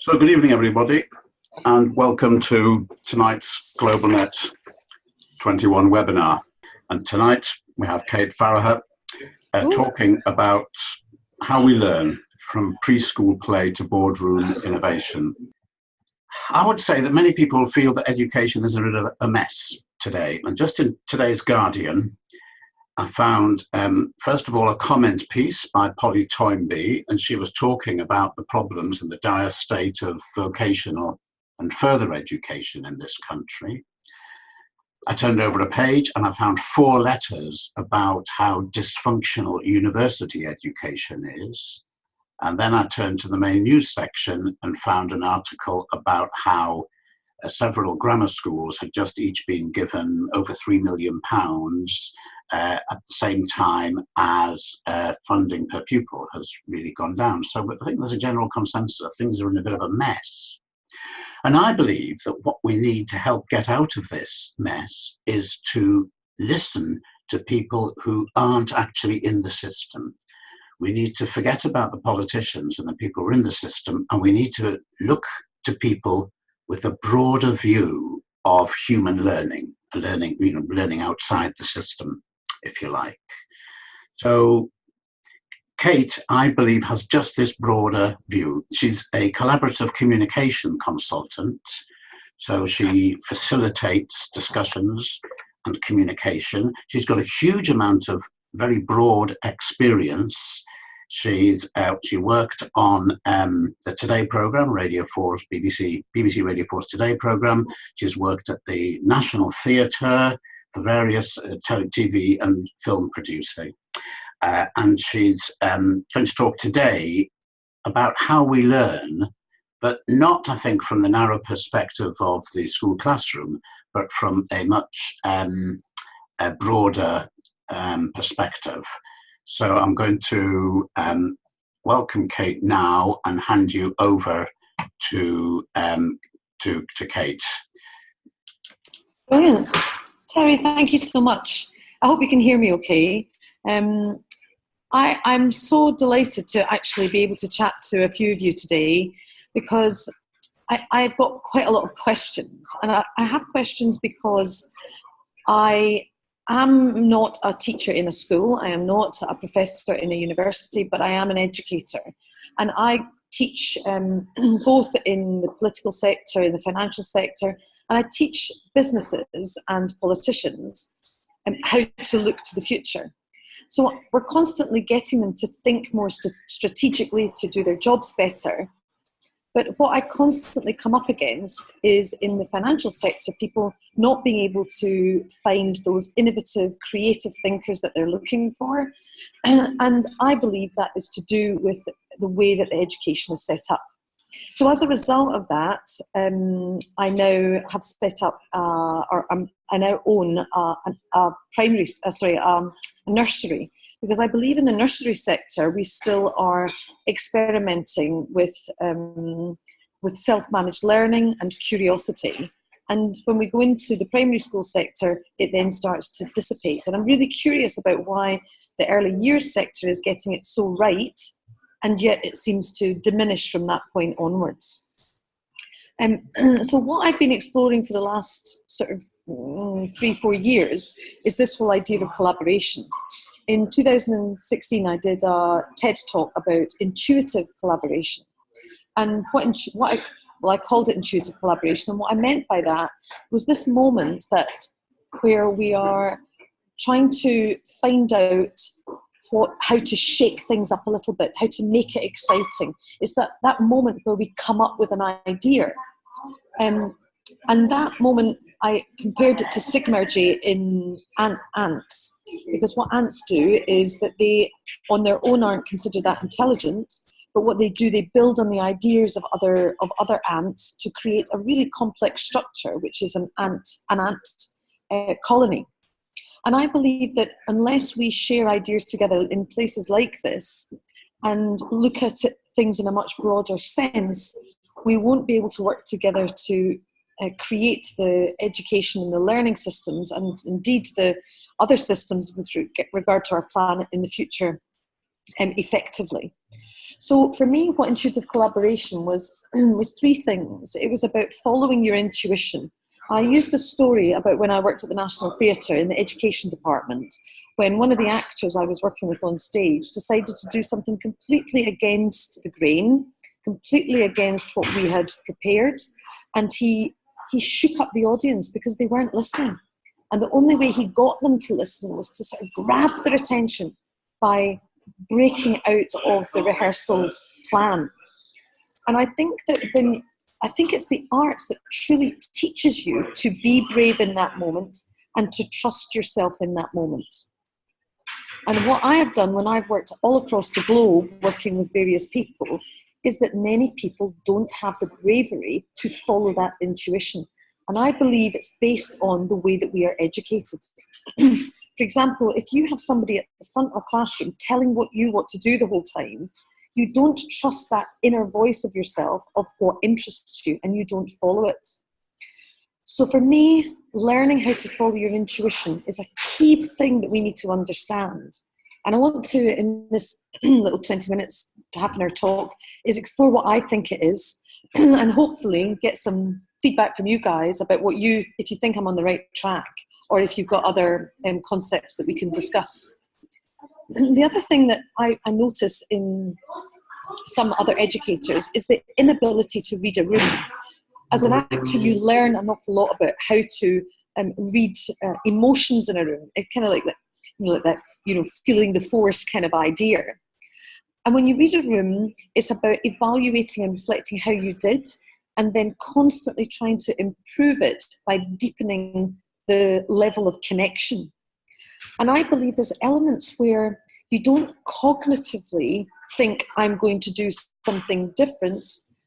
So good evening, everybody, and welcome to tonight's GlobalNet 21 webinar. And tonight we have Kate Faragher talking about how we learn from preschool play to boardroom innovation. I would say that many people feel that education is a bit of a mess today. And just in today's Guardian, I found, first of all, a comment piece by Polly Toynbee, and she was talking about the problems and the dire state of vocational and further education in this country. I turned over a page and I found 4 letters about how dysfunctional university education is. And then I turned to the main news section and found an article about how several grammar schools had just each been given over £3 million at the same time as funding per pupil has really gone down. So I think there's a general consensus that things are in a bit of a mess. And I believe that what we need to help get out of this mess is to listen to people who aren't actually in the system. We need to forget about the politicians and the people who are in the system, and we need to look to people with a broader view of human learning, learning outside the system, if you like. So Kate, I believe, has just this broader view. She's a collaborative communication consultant, so she facilitates discussions and communication. She's got a huge amount of very broad experience. She worked on the Today programme, Radio 4's BBC Radio 4's Today programme. She's worked at the National Theatre for various TV and film producing. And she's going to talk today about how we learn, but not, I think, from the narrow perspective of the school classroom, but from a much broader perspective. So I'm going to welcome Kate now and hand you over to Kate. Brilliant. Terry, thank you so much. I hope you can hear me okay. I'm so delighted to actually be able to chat to a few of you today, because I've got quite a lot of questions. And I have questions because I am not a teacher in a school. I am not a professor in a university, but I am an educator. And I teach both in the political sector, in the financial sector, and I teach businesses and politicians how to look to the future. So we're constantly getting them to think more strategically, to do their jobs better. But what I constantly come up against is in the financial sector, people not being able to find those innovative, creative thinkers that they're looking for. And I believe that is to do with the way that the education is set up. So as a result of that, I now have set up, I now own a nursery, because I believe in the nursery sector we still are experimenting with self-managed learning and curiosity. And when we go into the primary school sector, it then starts to dissipate. And I'm really curious about why the early years sector is getting it so right, and yet it seems to diminish from that point onwards. So what I've been exploring for the last sort of 3-4 years is this whole idea of collaboration. In 2016, I did a TED talk about intuitive collaboration. And I called it intuitive collaboration. And what I meant by that was this moment where we are trying to find out how to shake things up a little bit, how to make it exciting. It's that moment where we come up with an idea. And that moment, I compared it to stigmergy in ants, because what ants do is that they, on their own, aren't considered that intelligent, but what they do, they build on the ideas of other ants to create a really complex structure, which is an ant colony. And I believe that unless we share ideas together in places like this and look at things in a much broader sense, we won't be able to work together to create the education and the learning systems, and indeed the other systems with regard to our planet in the future effectively. So for me, what intuitive collaboration was three things. It was about following your intuition. I used a story about when I worked at the National Theatre in the education department, when one of the actors I was working with on stage decided to do something completely against the grain, completely against what we had prepared, and he shook up the audience because they weren't listening. And the only way he got them to listen was to sort of grab their attention by breaking out of the rehearsal plan. And I think that it's the arts that truly teaches you to be brave in that moment and to trust yourself in that moment. And what I have done when I've worked all across the globe working with various people is that many people don't have the bravery to follow that intuition. And I believe it's based on the way that we are educated. For example, if you have somebody at the front of a classroom telling you what to do the whole time, you don't trust that inner voice of yourself of what interests you, and you don't follow it. So for me, learning how to follow your intuition is a key thing that we need to understand. And I want to, in this little 20 minutes to half an hour talk, is explore what I think it is and hopefully get some feedback from you guys about if you think I'm on the right track, or if you've got other concepts that we can discuss. The other thing that I notice in some other educators is the inability to read a room. As an actor, you learn an awful lot about how to read emotions in a room. It's kind of like that, feeling the force kind of idea. And when you read a room, it's about evaluating and reflecting how you did, and then constantly trying to improve it by deepening the level of connection. And I believe there's elements where you don't cognitively think I'm going to do something different,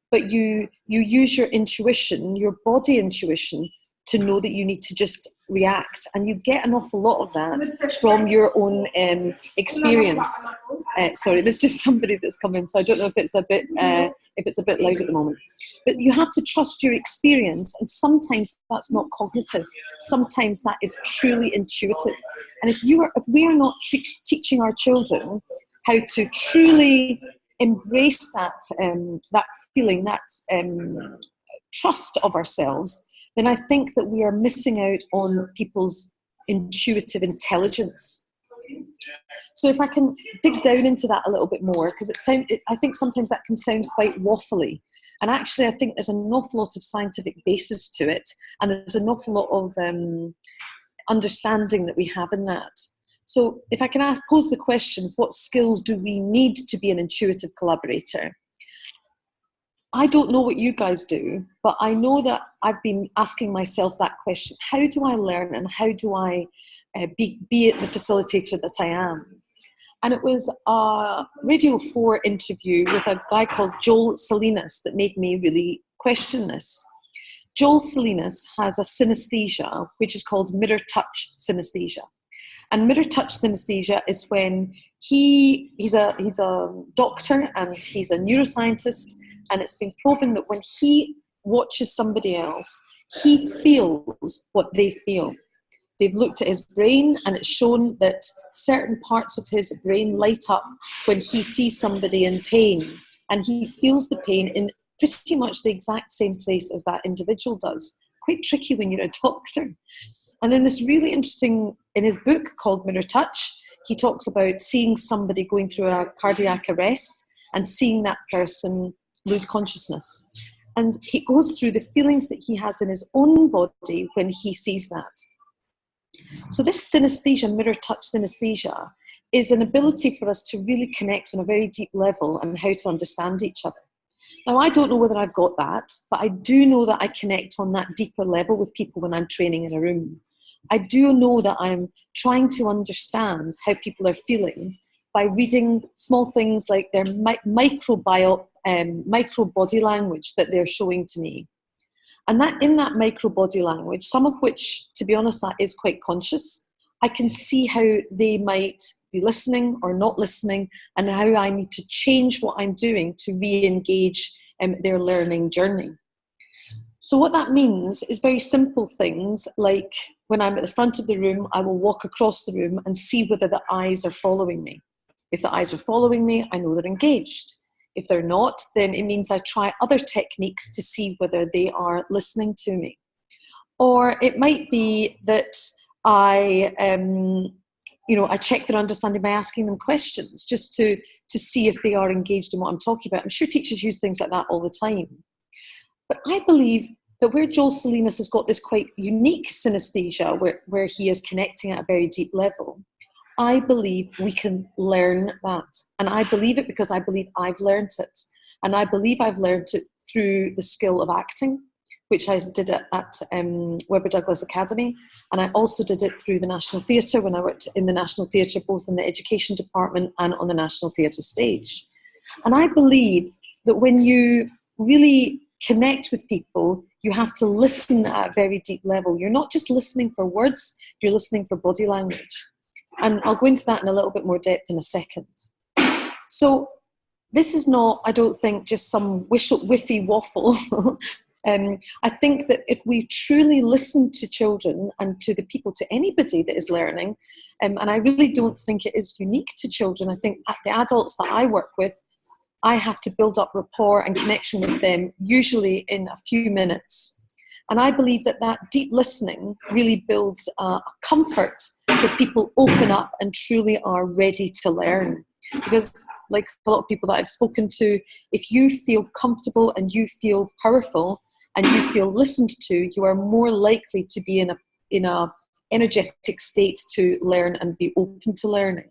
but you use your intuition, your body intuition, to know that you need to just react. And you get an awful lot of that from your own experience. Sorry, there's just somebody that's come in, so I don't know if it's a bit loud at the moment. But you have to trust your experience, and sometimes that's not cognitive. Sometimes that is truly intuitive. And if we are not teaching our children how to truly embrace that feeling, that trust of ourselves, then I think that we are missing out on people's intuitive intelligence. So if I can dig down into that a little bit more, because I think sometimes that can sound quite waffly. And actually, I think there's an awful lot of scientific basis to it, and there's an awful lot of understanding that we have in that. So if I can pose the question, what skills do we need to be an intuitive collaborator? I don't know what you guys do, but I know that I've been asking myself that question. How do I learn, and how do I be the facilitator that I am? And it was a Radio 4 interview with a guy called Joel Salinas that made me really question this. Joel Salinas has a synesthesia, which is called Mirrortouch synesthesia. And Mirrortouch synesthesia is when he's a doctor and he's a neuroscientist, and it's been proven that when he watches somebody else, he feels what they feel. They've looked at his brain, and it's shown that certain parts of his brain light up when he sees somebody in pain, and he feels the pain in pretty much the exact same place as that individual does. Quite tricky when you're a doctor. And then this really interesting, in his book called Mirrortouch, he talks about seeing somebody going through a cardiac arrest and seeing that person lose consciousness. And he goes through the feelings that he has in his own body when he sees that. So this synesthesia, Mirrortouch synesthesia, is an ability for us to really connect on a very deep level and how to understand each other. Now, I don't know whether I've got that, but I do know that I connect on that deeper level with people when I'm training in a room. I do know that I'm trying to understand how people are feeling by reading small things like their micro body language that they're showing to me. And that in that micro body language, some of which, to be honest, that is quite conscious, I can see how they might be listening or not listening, and how I need to change what I'm doing to re-engage their learning journey. So what that means is very simple things like when I'm at the front of the room, I will walk across the room and see whether the eyes are following me. If the eyes are following me, I know they're engaged. If they're not, then it means I try other techniques to see whether they are listening to me. Or it might be that I check their understanding by asking them questions just to see if they are engaged in what I'm talking about. I'm sure teachers use things like that all the time. But I believe that where Joel Salinas has got this quite unique synesthesia, where he is connecting at a very deep level, I believe we can learn that. And I believe it because I believe I've learned it. And I believe I've learned it through the skill of acting, which I did at Webber Douglas Academy. And I also did it through the National Theatre when I worked in the National Theatre, both in the education department and on the National Theatre stage. And I believe that when you really connect with people, you have to listen at a very deep level. You're not just listening for words, you're listening for body language. And I'll go into that in a little bit more depth in a second. So this is not, I don't think, just some whiffy waffle. I think that if we truly listen to children and to the people, to anybody that is learning, and I really don't think it is unique to children. I think the adults that I work with, I have to build up rapport and connection with them, usually in a few minutes. And I believe that deep listening really builds a comfort so people open up and truly are ready to learn. Because like a lot of people that I've spoken to, if you feel comfortable and you feel powerful and you feel listened to, you are more likely to be in a energetic state to learn and be open to learning.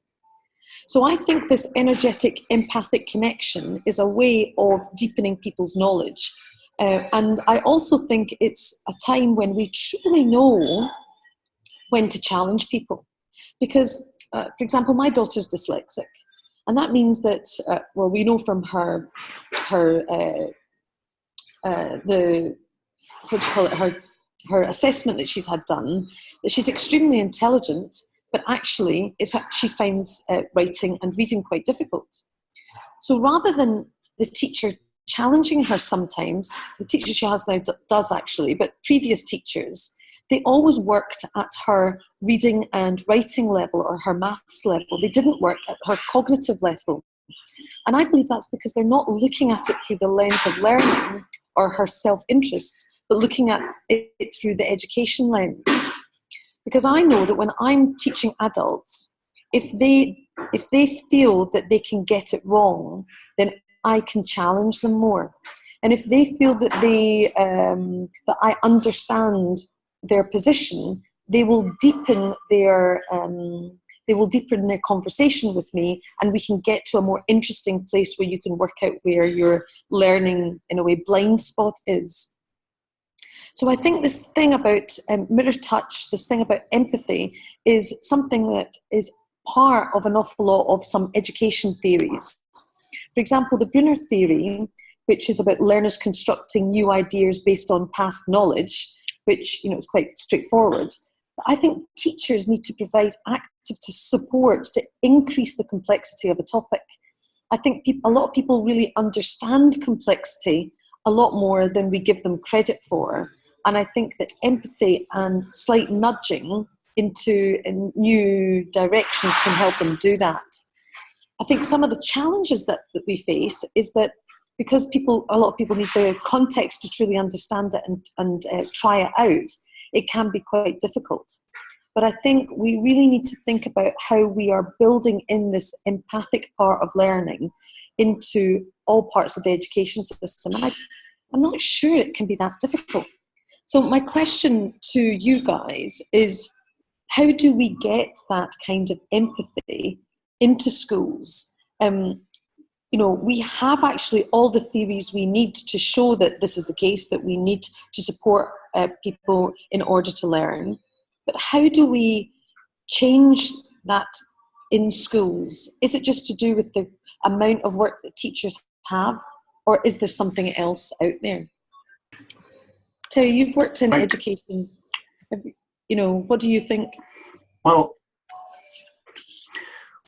So I think this energetic, empathic connection is a way of deepening people's knowledge. And I also think it's a time when we truly know when to challenge people. Because, for example, my daughter's dyslexic. And that means that, we know from her assessment that she's had done, that she's extremely intelligent, but actually she finds writing and reading quite difficult. So rather than the teacher challenging her sometimes, the teacher she has now does actually, but previous teachers, they always worked at her reading and writing level or her maths level. They didn't work at her cognitive level. And I believe that's because they're not looking at it through the lens of learning or her self-interests, but looking at it through the education lens. Because I know that when I'm teaching adults, if they feel that they can get it wrong, then I can challenge them more. And if they feel that that I understand their position, they will deepen their conversation with me, and we can get to a more interesting place where you can work out where your learning, in a way, blind spot is. So I think this thing about mirror touch, this thing about empathy, is something that is part of an awful lot of some education theories. For example, the Brunner theory, which is about learners constructing new ideas based on past knowledge, which is quite straightforward. But I think teachers need to provide active support to increase the complexity of a topic. I think a lot of people really understand complexity a lot more than we give them credit for. And I think that empathy and slight nudging into new directions can help them do that. I think some of the challenges that we face is that because a lot of people need the context to truly understand it and try it out, it can be quite difficult. But I think we really need to think about how we are building in this empathic part of learning into all parts of the education system. And I'm not sure it can be that difficult. So my question to you guys is, how do we get that kind of empathy into schools? We have actually all the theories we need to show that this is the case, that we need to support people in order to learn. But how do we change that in schools? Is it just to do with the amount of work that teachers have, or is there something else out there? Terry, you've worked in education. What do you think? Well,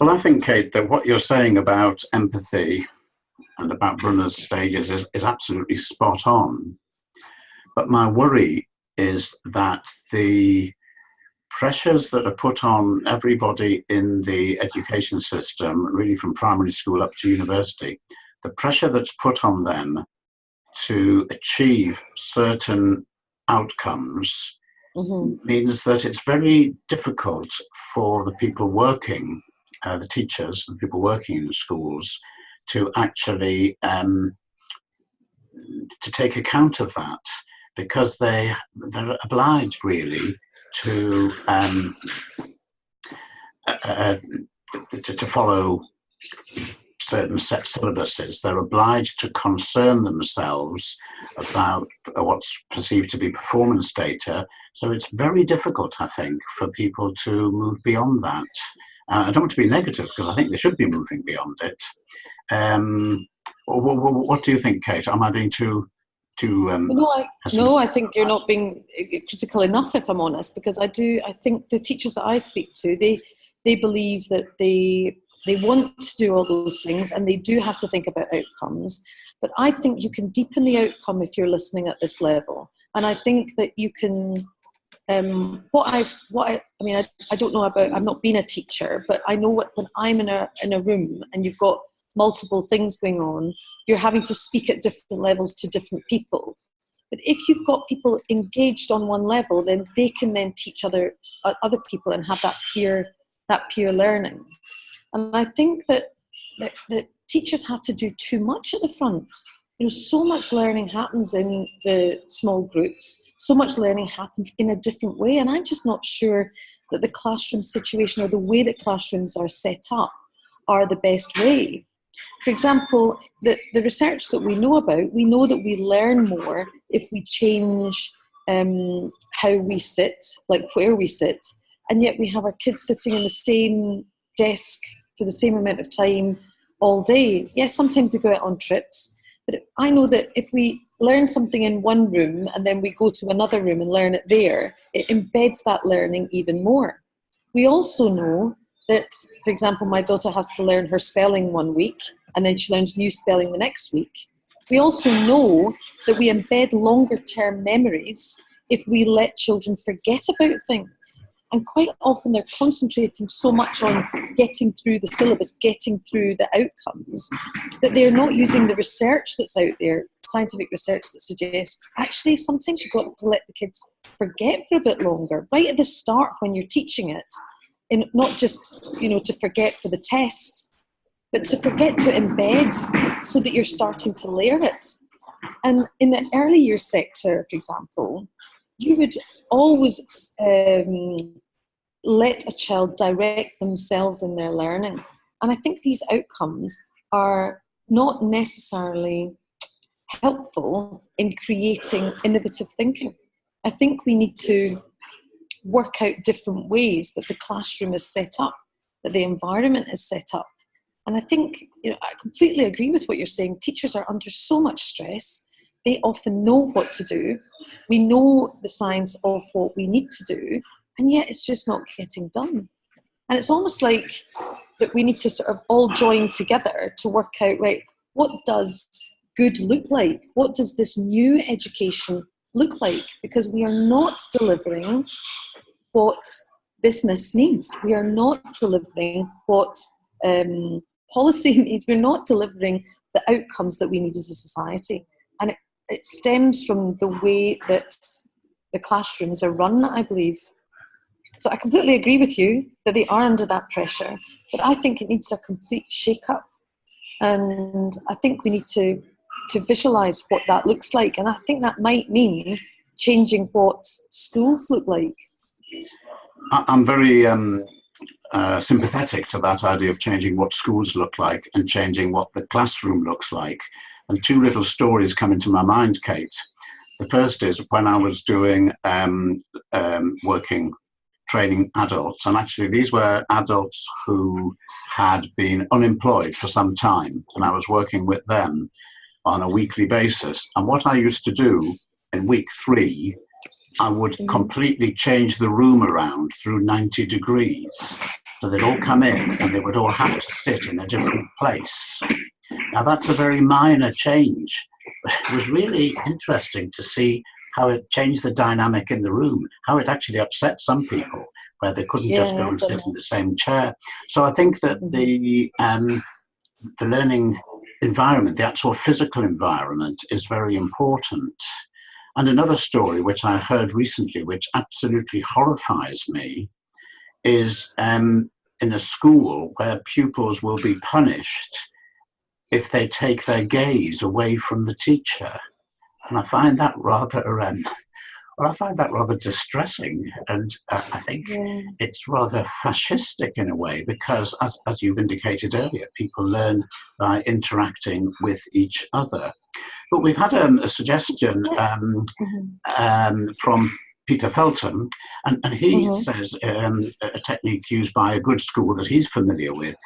I think, Kate, that what you're saying about empathy and about Brunner's stages is absolutely spot on. But my worry is that the pressures that are put on everybody in the education system, really from primary school up to university, the pressure that's put on them to achieve certain outcomes means that it's very difficult for the people working, the teachers, the people working in the schools, to actually to take account of that, because they're obliged really to follow certain set syllabuses. They're obliged to concern themselves about what's perceived to be performance data. So it's very difficult, I think, for people to move beyond that. I don't want to be negative, because I think they should be moving beyond it. What do you think, Kate? Am I being too No, I think you're not being critical enough, if I'm honest, because I think the teachers that I speak to, they believe that they want to do all those things, and they do have to think about outcomes. But I think you can deepen the outcome if you're listening at this level. And I think that you can, I don't know about, I've not been a teacher, but I know when I'm in a room and you've got multiple things going on, you're having to speak at different levels to different people. But if you've got people engaged on one level, then they can then teach other people and have that peer learning. And I think that teachers have to do too much at the front. So much learning happens in the small groups. So much learning happens in a different way. And I'm just not sure that the classroom situation or the way that classrooms are set up are the best way. For example, the research that we know about, we know that we learn more if we change how we sit, like where we sit, and yet we have our kids sitting in the same desk for the same amount of time all day. Yes, sometimes they go out on trips, but I know that if we learn something in one room and then we go to another room and learn it there, it embeds that learning even more. We also know that, for example, my daughter has to learn her spelling one week and then she learns new spelling the next week. We also know that we embed longer term memories if we let children forget about things. And quite often they're concentrating so much on getting through the syllabus, getting through the outcomes, that they're not using the research that's out there, scientific research that suggests actually sometimes you've got to let the kids forget for a bit longer, right at the start when you're teaching it, and not just, to forget for the test, but to forget to embed so that you're starting to layer it. And in the early years sector, for example, you would always let a child direct themselves in their learning. And I think these outcomes are not necessarily helpful in creating innovative thinking. I think we need to work out different ways that the classroom is set up, that the environment is set up. And I think, I completely agree with what you're saying. Teachers are under so much stress. They often know what to do. We know the science of what we need to do, and yet it's just not getting done. And it's almost like that we need to sort of all join together to work out, right, what does good look like? What does this new education look like? Because we are not delivering what business needs. We are not delivering what policy needs. We're not delivering the outcomes that we need as a society. And it stems from the way that the classrooms are run, I believe. So I completely agree with you that they are under that pressure, but I think it needs a complete shake-up. And I think we need to visualise what that looks like. And I think that might mean changing what schools look like. I'm very sympathetic to that idea of changing what schools look like and changing what the classroom looks like. And two little stories come into my mind, Kate. The first is when I was doing training adults, and actually these were adults who had been unemployed for some time, and I was working with them on a weekly basis. And what I used to do in week 3, I would completely change the room around through 90 degrees. So they'd all come in and they would all have to sit in a different place. Now that's a very minor change, but it was really interesting to see how it changed the dynamic in the room, how it actually upset some people where they couldn't just go and sit in the same chair. So I think that the learning environment, the actual physical environment, is very important. And another story which I heard recently, which absolutely horrifies me, is in a school where pupils will be punished if they take their gaze away from the teacher. And I find that rather distressing, and I think it's rather fascistic in a way, because as you've indicated earlier, people learn by interacting with each other. But we've had a suggestion from Peter Feltham, and he says a technique used by a good school that he's familiar with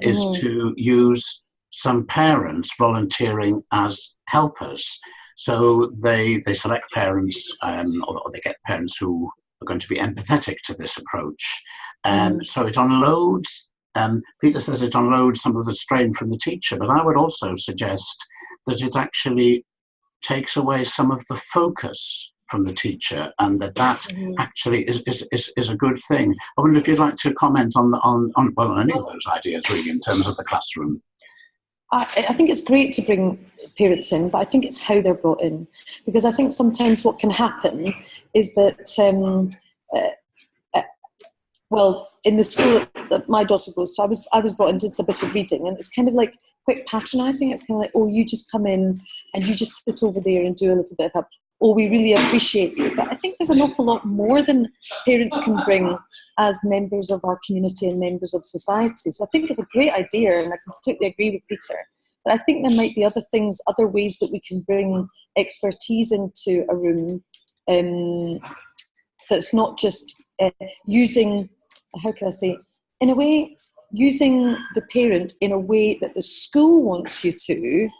is to use some parents volunteering as helpers. So they select parents, or they get parents who are going to be empathetic to this approach. So it unloads, Peter says it unloads some of the strain from the teacher, but I would also suggest that it actually takes away some of the focus from the teacher, and that actually is a good thing. I wonder if you'd like to comment on any of those ideas, really, in terms of the classroom. I think it's great to bring parents in, but I think it's how they're brought in. Because I think sometimes what can happen is that, in the school that my daughter goes to, I was brought in, did a bit of reading, and it's kind of like quite patronising. It's kind of like, oh, you just come in and you just sit over there and do a little bit of help. Oh, we really appreciate you. But I think there's an awful lot more than parents can bring as members of our community and members of society. So I think it's a great idea, and I completely agree with Peter. But I think there might be other things, other ways that we can bring expertise into a room that's not just using, how can I say, in a way, using the parent in a way that the school wants you to,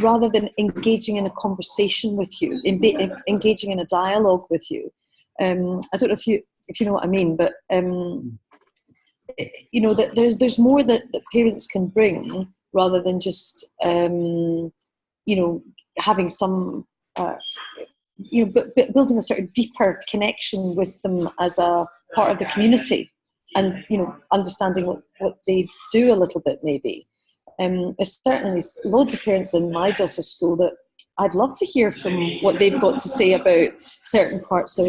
rather than engaging in a conversation with you, engaging in a dialogue with you. I don't know if you know what I mean, but that there's more that parents can bring, rather than just having some but building a sort of deeper connection with them as a part of the community, and understanding what they do a little bit, maybe. There's certainly loads of parents in my daughter's school that I'd love to hear from what they've got to say about certain parts of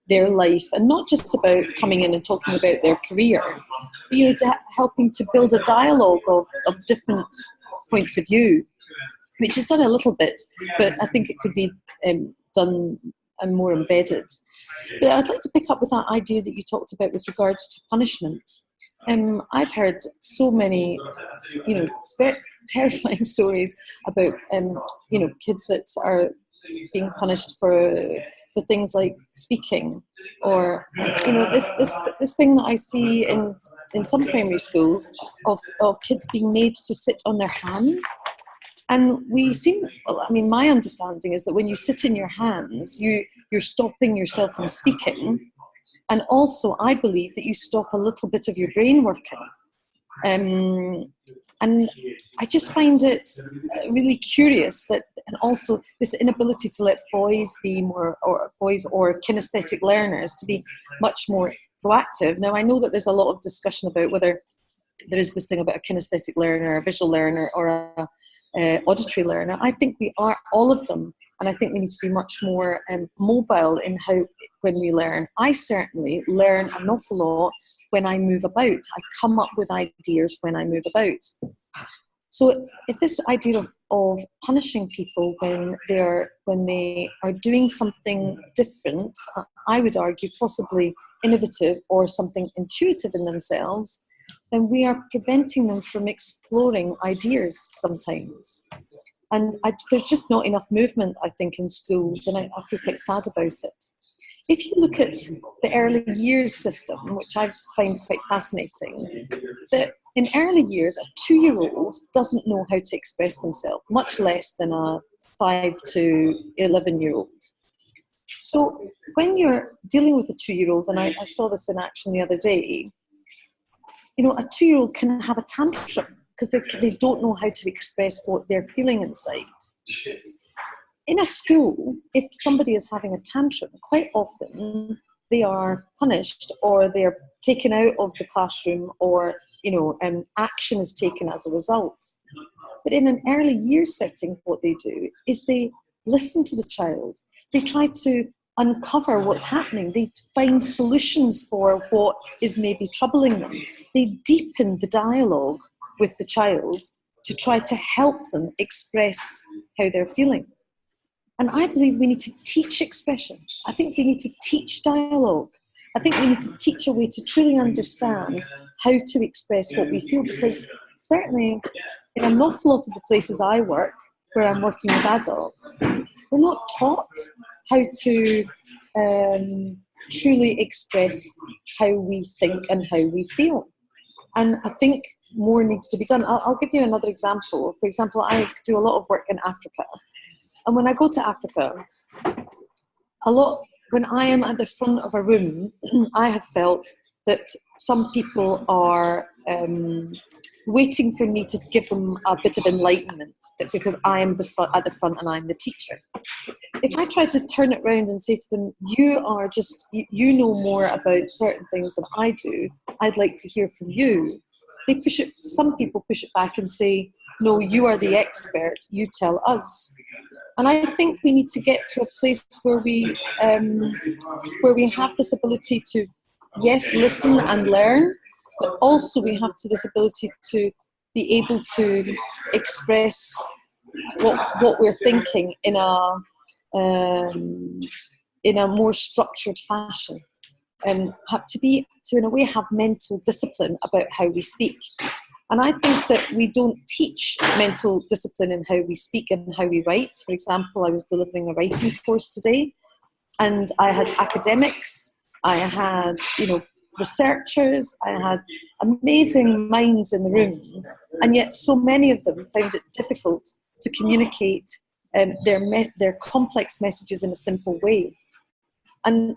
their life, and not just about coming in and talking about their career, but helping to build a dialogue of different points of view, which is done a little bit, but I think it could be done and more embedded. But I'd like to pick up with that idea that you talked about with regards to punishment. I've heard so many, very terrifying stories about, kids that are being punished for things like speaking, or this thing that I see in some primary schools of kids being made to sit on their hands. And my understanding is that when you sit in your hands, you're stopping yourself from speaking. And also, I believe that you stop a little bit of your brain working. And I just find it really curious that, and also this inability to let boys be more, or boys or kinesthetic learners to be much more proactive. Now, I know that there's a lot of discussion about whether there is this thing about a kinesthetic learner, a visual learner, or a auditory learner. I think we are all of them, and I think we need to be much more mobile in when we learn. I certainly learn an awful lot when I move about. I come up with ideas when I move about. So if this idea of punishing people when they are doing something different, I would argue possibly innovative or something intuitive in themselves, then we are preventing them from exploring ideas sometimes. And there's just not enough movement, I think, in schools, and I feel quite sad about it. If you look at the early years system, which I find quite fascinating, that in early years, a 2-year-old doesn't know how to express themselves, much less than a 5 to 11-year-old. So when you're dealing with a 2-year-old, and I saw this in action the other day, a 2-year-old can have a tantrum because they don't know how to express what they're feeling inside. In a school, if somebody is having a tantrum, quite often they are punished, or they're taken out of the classroom, or action is taken as a result. But in an early years setting, what they do is they listen to the child. They try to uncover what's happening. They find solutions for what is maybe troubling them. They deepen the dialogue with the child to try to help them express how they're feeling. And I believe we need to teach expression. I think we need to teach dialogue. I think we need to teach a way to truly understand how to express what we feel, because certainly in an awful lot of the places I work, where I'm working with adults, we're not taught how to truly express how we think and how we feel. And I think more needs to be done. I'll give you another example. For example, I do a lot of work in Africa. And when I go to Africa, when I am at the front of a room, I have felt that some people are waiting for me to give them a bit of enlightenment, that because I am at the front and I'm the teacher. If I try to turn it around and say to them, you know more about certain things than I do, I'd like to hear from you. Some people push it back and say, no, you are the expert, you tell us. And I think we need to get to a place where we have this ability to, yes, listen and learn, but also we have this ability to be able to express what we're thinking in a more structured fashion, and in a way have mental discipline about how we speak. And I think that we don't teach mental discipline in how we speak and how we write. For example, I was delivering a writing course today, and I had academics, I had researchers, I had amazing minds in the room, and yet so many of them found it difficult to communicate their complex messages in a simple way. And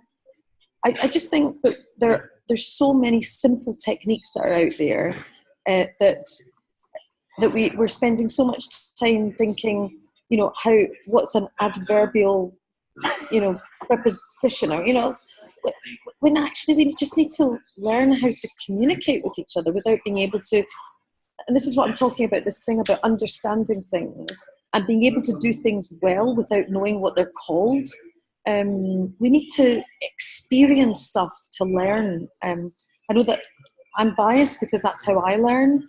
I just think that there's so many simple techniques that are out there that we're spending so much time thinking, what's an adverbial, preposition, or when actually we just need to learn how to communicate with each other without being able to. And this is what I'm talking about, this thing about understanding things and being able to do things well without knowing what they're called. We need to experience stuff to learn. I know that I'm biased because that's how I learn,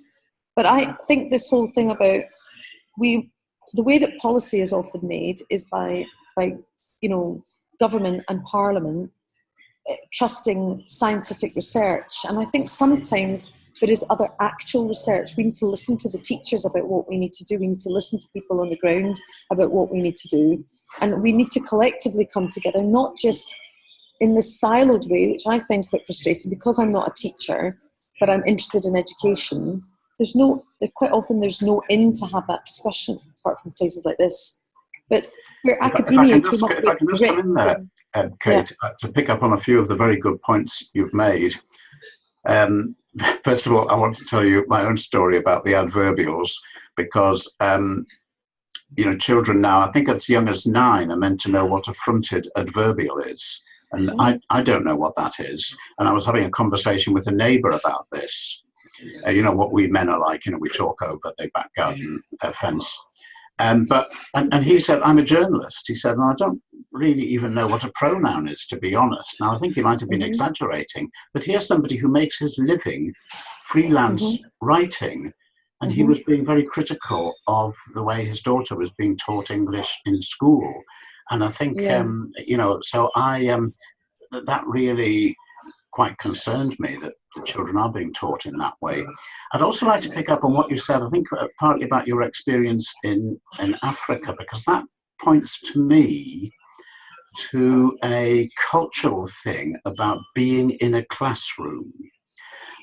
but I think this whole thing about the way that policy is often made is by government and parliament trusting scientific research. And I think sometimes there is other actual research. We need to listen to the teachers about what we need to do. We need to listen to people on the ground about what we need to do. And we need to collectively come together, not just in this siloed way, which I find quite frustrating because I'm not a teacher, but I'm interested in education. Quite often there's no in to have that discussion, apart from places like this. But where academia came up with... If I can just come in there, Kate, to pick up on a few of the very good points you've made. First of all, I want to tell you my own story about the adverbials, because children now, I think as young as 9, are meant to know what a fronted adverbial is, and I don't know what that is. And I was having a conversation with a neighbour about this. What we men are like, we talk over the back garden fence. And he said, I'm a journalist. He said, and I don't really even know what a pronoun is, to be honest. Now, I think he might have been exaggerating, but here's somebody who makes his living freelance writing, and he was being very critical of the way his daughter was being taught English in school. And I think, that really quite concerned me, that the children are being taught in that way. I'd also like to pick up on what you said, I think partly about your experience in Africa, because that points to me to a cultural thing about being in a classroom.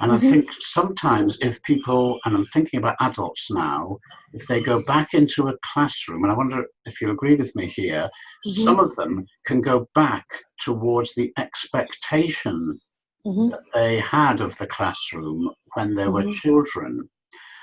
And I think sometimes if people, and I'm thinking about adults now, if they go back into a classroom, and I wonder if you'll agree with me here, some of them can go back towards the expectation that they had of the classroom when they were children.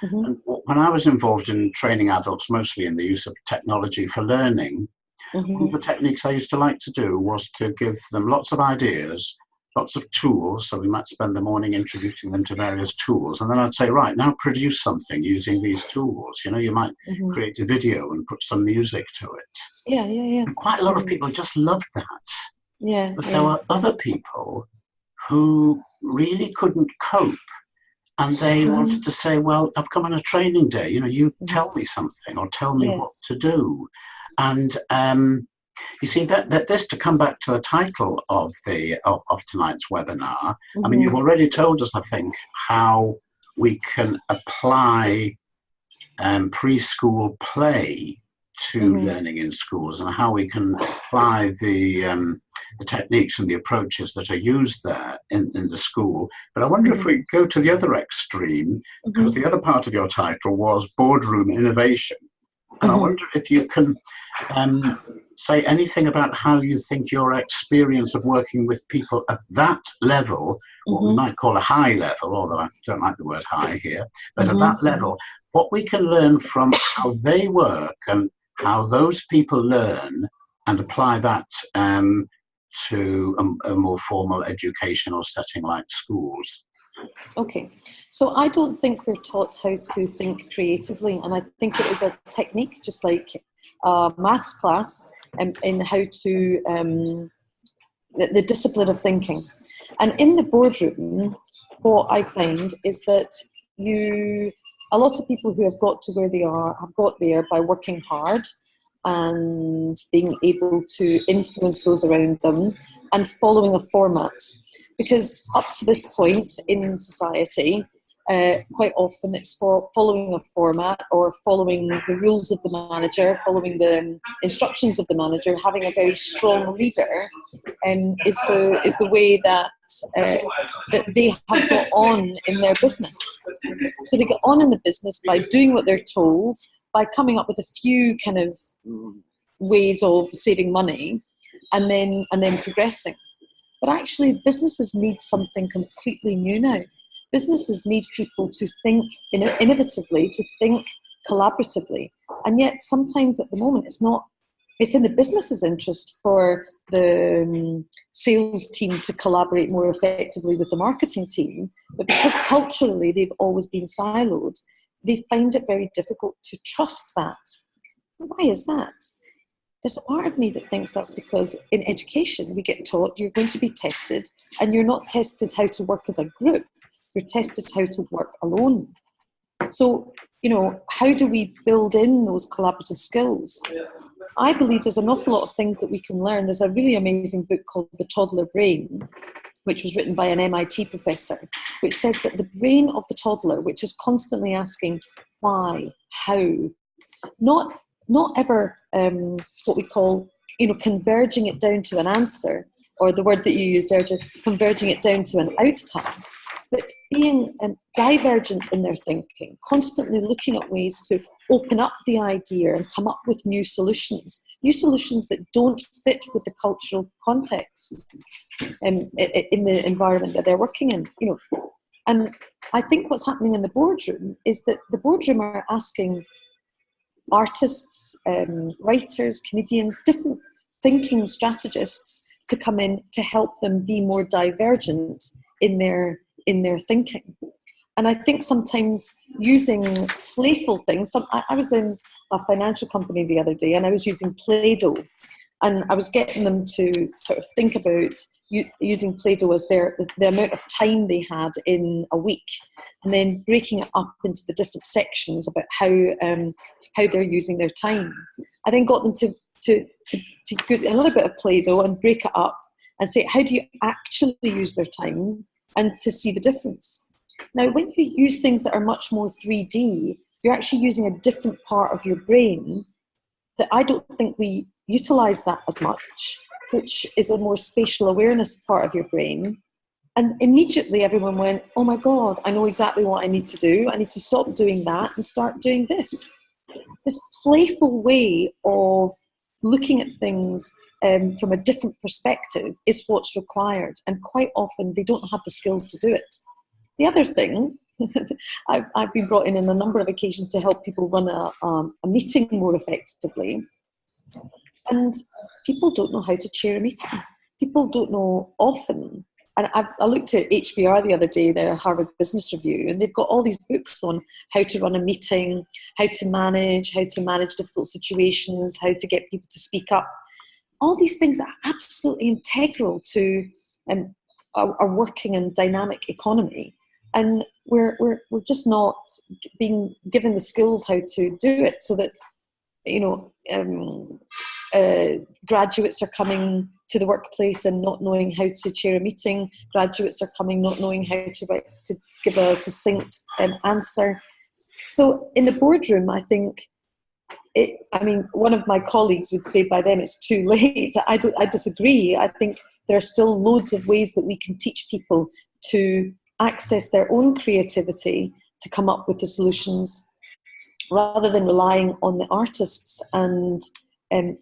And when I was involved in training adults, mostly in the use of technology for learning, one of the techniques I used to like to do was to give them lots of ideas lots of tools. So we might spend the morning introducing them to various tools. And then I'd say, right, now produce something using these tools. You know, you might create a video and put some music to it. Yeah. And quite a lot of people just loved that. Yeah. But there were other people who really couldn't cope. And they wanted to say, well, I've come on a training day, you know, you tell me something or tell me what to do. And you see, that this, to come back to the title of tonight's webinar, I mean, you've already told us, I think, how we can apply preschool play to learning in schools, and how we can apply the techniques and the approaches that are used there in the school. But I wonder if we go to the other extreme, because the other part of your title was Boardroom Innovation. And I wonder if you can say anything about how you think your experience of working with people at that level, what we might call a high level, although I don't like the word high here, but at that level, what we can learn from how they work and how those people learn, and apply that to a more formal educational setting like schools. Okay, so I don't think we're taught how to think creatively, and I think it is a technique, just like a maths class, in how to the discipline of thinking. And in the boardroom, what I find is that a lot of people who have got to where they are have got there by working hard and being able to influence those around them and following a format. Because up to this point in society, quite often it's following a format, or following the rules of the manager, following the instructions of the manager. Having a very strong leader is the way that they have got on in their business. So they get on in the business by doing what they're told, by coming up with a few kind of ways of saving money, and then progressing. But actually, businesses need something completely new now. Businesses need people to think innovatively, to think collaboratively. And yet, sometimes at the moment, it's in the business's interest for the sales team to collaborate more effectively with the marketing team. But because culturally they've always been siloed, they find it very difficult to trust that. Why is that? There's a part of me that thinks that's because in education we get taught you're going to be tested, and you're not tested how to work as a group, you're tested how to work alone. So, how do we build in those collaborative skills? I believe there's an awful lot of things that we can learn. There's a really amazing book called The Toddler Brain, which was written by an MIT professor, which says that the brain of the toddler, which is constantly asking why, how, not ever what we call, converging it down to an answer, or the word that you used earlier, converging it down to an outcome, but being divergent in their thinking, constantly looking at ways to open up the idea and come up with new solutions that don't fit with the cultural context in the environment that they're working in. And I think what's happening in the boardroom is that the boardroom are asking artists, writers, comedians, different thinking strategists to come in to help them be more divergent in their thinking. And I think sometimes using playful things, I was in a financial company the other day, and I was using Play-Doh, and I was getting them to sort of think about using Play-Doh as the amount of time they had in a week, and then breaking it up into the different sections about how they're using their time. I then got them to get another bit of Play-Doh and break it up and say, how do you actually use their time, and to see the difference. Now, when you use things that are much more 3D, you're actually using a different part of your brain that I don't think we utilize that as much, which is a more spatial awareness part of your brain. And immediately everyone went, oh my God, I know exactly what I need to do. I need to stop doing that and start doing this. This playful way of looking at things from a different perspective is what's required. And quite often they don't have the skills to do it. The other thing, I've been brought in a number of occasions to help people run a meeting more effectively. And people don't know how to chair a meeting. People don't know often and I looked at HBR the other day, the Harvard Business Review, and they've got all these books on how to run a meeting, how to manage difficult situations, how to get people to speak up. All these things are absolutely integral to our working and dynamic economy. And we're just not being given the skills how to do it, so that, graduates are coming to the workplace and not knowing how to chair a meeting. Graduates are coming not knowing how to give a succinct answer. So in the boardroom, I think, one of my colleagues would say by then it's too late. I disagree. I think there are still loads of ways that we can teach people to access their own creativity to come up with the solutions, rather than relying on the artists and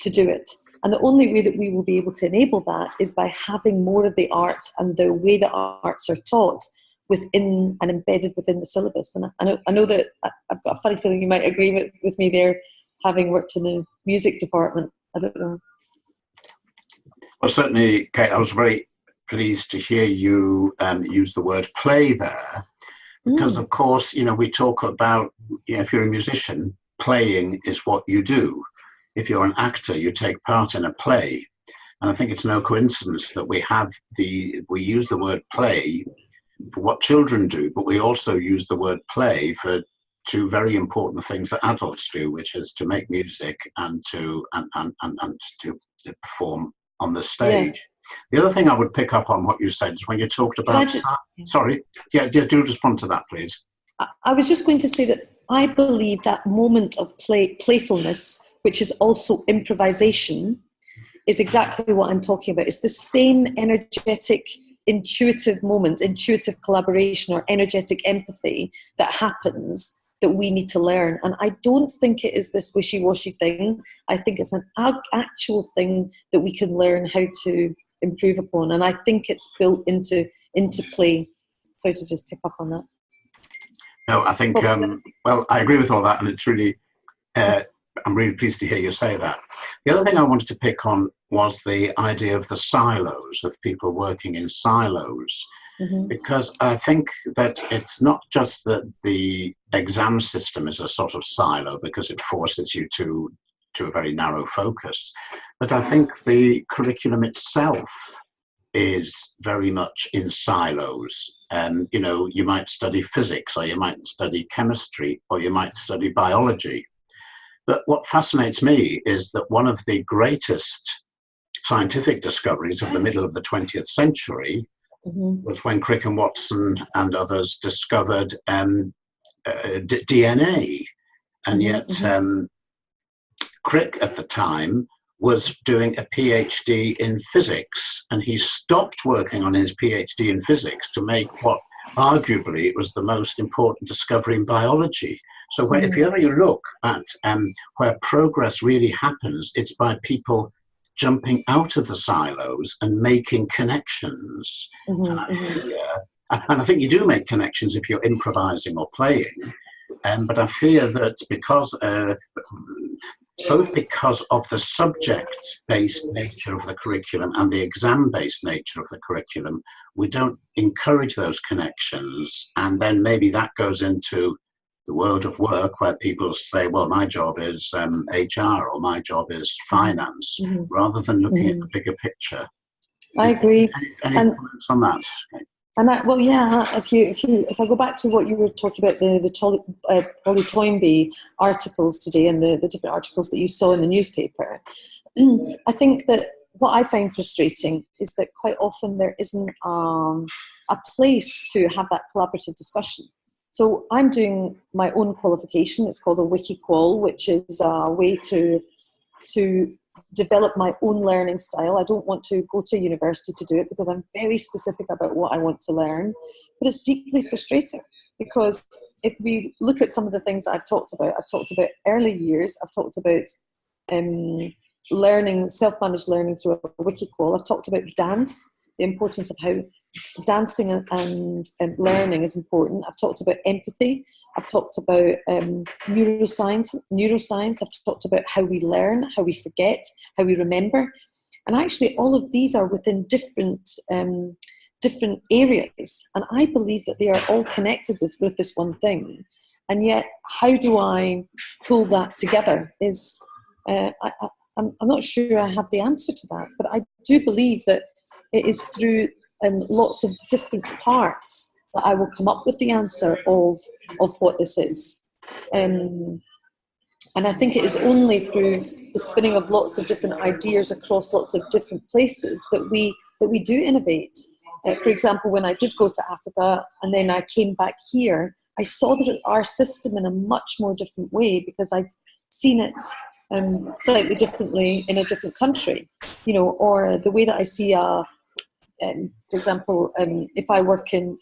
to do it. And the only way that we will be able to enable that is by having more of the arts and the way that arts are taught within and embedded within the syllabus. And I know that I've got a funny feeling you might agree with me there, having worked in the music department. I don't know. Well, certainly, Kate, I was very pleased to hear you use the word play there, because of course, we talk about, if you're a musician, playing is what you do. If you're an actor, you take part in a play. And I think it's no coincidence that we use the word play for what children do, but we also use the word play for two very important things that adults do, which is to make music and to perform on the stage. Yeah. The other thing I would pick up on what you said is when you talked about... do respond to that, please. I was just going to say that I believe that moment of playfulness, which is also improvisation, is exactly what I'm talking about. It's the same energetic, intuitive moment, intuitive collaboration or energetic empathy that happens that we need to learn. And I don't think it is this wishy-washy thing. I think it's an actual thing that we can learn how to improve upon. And I think it's built into play. Sorry to just pick up on that. No, I think, I agree with all that. And it's really, I'm really pleased to hear you say that. The other thing I wanted to pick on was the idea of the silos, of people working in silos. Mm-hmm. Because I think that it's not just that the exam system is a sort of silo because it forces you to a very narrow focus, but I think the curriculum itself is very much in silos. You might study physics, or you might study chemistry, or you might study biology. But what fascinates me is that one of the greatest scientific discoveries of the middle of the 20th century was when Crick and Watson and others discovered DNA. And yet Crick at the time was doing a PhD in physics, and he stopped working on his PhD in physics to make what arguably was the most important discovery in biology. So if you ever look at where progress really happens, it's by people jumping out of the silos and making connections. And I think you do make connections if you're improvising or playing, but I fear that both because of the subject-based nature of the curriculum and the exam-based nature of the curriculum, we don't encourage those connections, and then maybe that goes into the world of work where people say, well, my job is HR, or my job is finance, rather than looking at the bigger picture. I agree. Any comments on that? And if I go back to what you were talking about, the Polly Toynbee articles today and the different articles that you saw in the newspaper, I think that what I find frustrating is that quite often there isn't a place to have that collaborative discussion. So I'm doing my own qualification. It's called a WikiQual, which is a way to develop my own learning style. I don't want to go to university to do it because I'm very specific about what I want to learn. But it's deeply frustrating because if we look at some of the things that I've talked about early years, I've talked about learning, self-managed learning through a WikiQual. I've talked about dance, the importance of how dancing and learning is important. I've talked about empathy. I've talked about neuroscience. I've talked about how we learn, how we forget, how we remember. And actually all of these are within different different areas, and I believe that they are all connected with this one thing. And yet, how do I pull that together? I'm not sure I have the answer to that, but I do believe that it is through lots of different parts that I will come up with the answer of what this is. And I think it is only through the spinning of lots of different ideas across lots of different places that we do innovate. For example, when I did go to Africa and then I came back here, I saw our system in a much more different way because I'd seen it slightly differently in a different country, or the way that I see for example, if I work in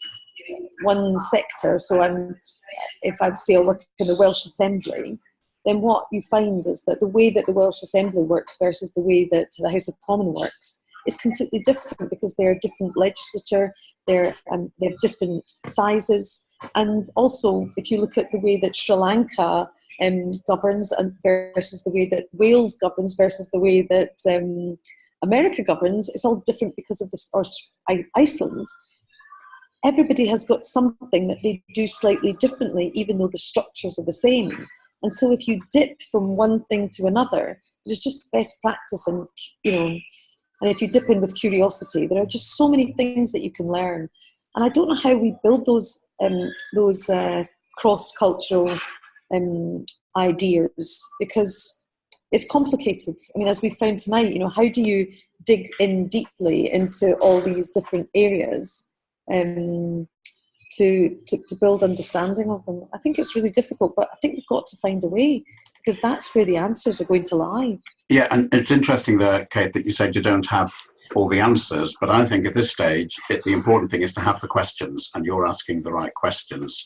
one sector, if I work in the Welsh Assembly, then what you find is that the way that the Welsh Assembly works versus the way that the House of Commons works is completely different because they are different legislature, they have different sizes, and also if you look at the way that Sri Lanka governs and versus the way that Wales governs versus the way that America governs, it's all different because of this, or Iceland. Everybody has got something that they do slightly differently, even though the structures are the same. And so if you dip from one thing to another, there's just best practice, and and if you dip in with curiosity, there are just so many things that you can learn. And I don't know how we build those cross-cultural ideas, because it's complicated. I mean, as we found tonight, how do you dig in deeply into all these different areas to build understanding of them? I think it's really difficult, but I think we've got to find a way, because that's where the answers are going to lie. Yeah, and it's interesting there, Kate, that you said you don't have all the answers, but I think at this stage, the important thing is to have the questions, and you're asking the right questions.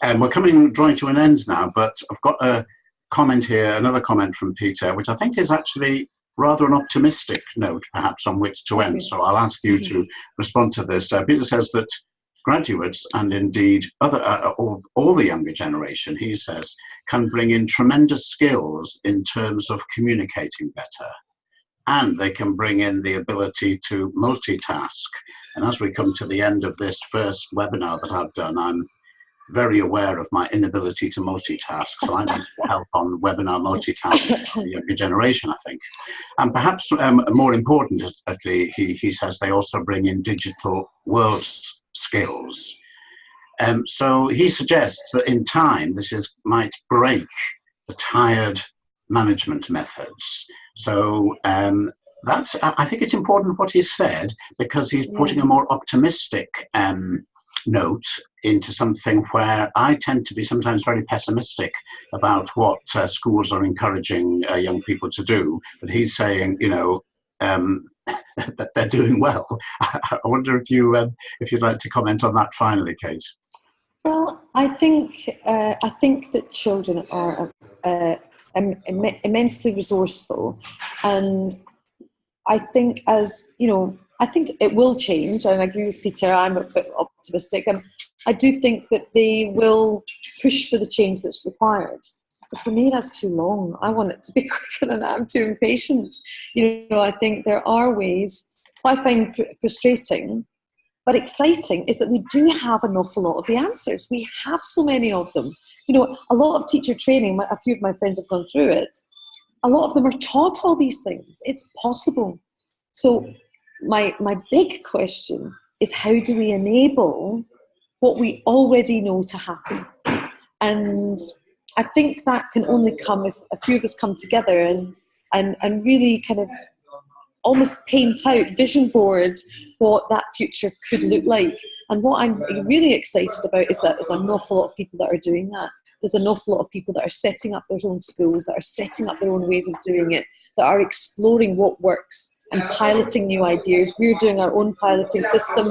And we're drawing to an end now, but I've got a comment here, another comment from Peter, which I think is actually rather an optimistic note, perhaps, on which to end. So I'll ask you to respond to this. Peter says that graduates, and indeed all the younger generation, he says, can bring in tremendous skills in terms of communicating better. And they can bring in the ability to multitask. And as we come to the end of this first webinar that I've done, I'm very aware of my inability to multitask. So I need help on webinar multitasking for the younger generation, I think. And perhaps more importantly, he says they also bring in digital worlds skills. So he suggests that in time, might break the tired management methods. So I think it's important what he said, because he's putting a more optimistic note into something where I tend to be sometimes very pessimistic about what schools are encouraging young people to do. But he's saying, that they're doing well. I wonder if you'd like to comment on that finally, Kate. Well, I think that children are immensely resourceful, and I think I think it will change, and I agree with Peter. I'm a bit optimistic, and I do think that they will push for the change that's required. But for me, that's too long. I want it to be quicker than that. I'm too impatient. I think there are ways. What I find frustrating but exciting is that we do have an awful lot of the answers. We have so many of them. A lot of teacher training, a few of my friends have gone through it. A lot of them are taught all these things. It's possible. So my big question is, how do we enable what we already know to happen? And I think that can only come if a few of us come together and really kind of almost paint out, vision board what that future could look like. And what I'm really excited about is that there's an awful lot of people that are doing that. There's an awful lot of people that are setting up their own schools, that are setting up their own ways of doing it, that are exploring what works and piloting new ideas. We're doing our own piloting system,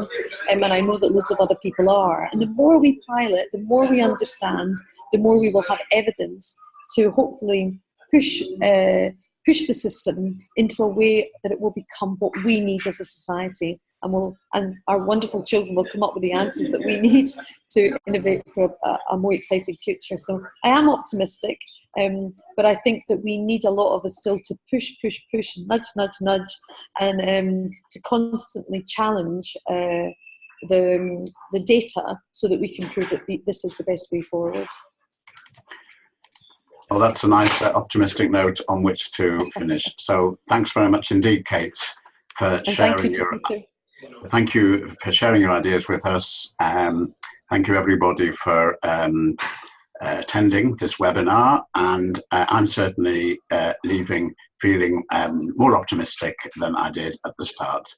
and I know that loads of other people are. And the more we pilot, the more we understand, the more we will have evidence to hopefully push the system into a way that it will become what we need as a society, and our wonderful children will come up with the answers that we need to innovate for a more exciting future. So I am optimistic, but I think that we need a lot of us still to push, nudge, and to constantly challenge the data so that we can prove that this is the best way forward. Well, that's a nice optimistic note on which to finish. So thanks very much indeed, Kate, for sharing thank you for sharing your ideas with us. Thank you everybody for attending this webinar, and I'm certainly leaving feeling more optimistic than I did at the start.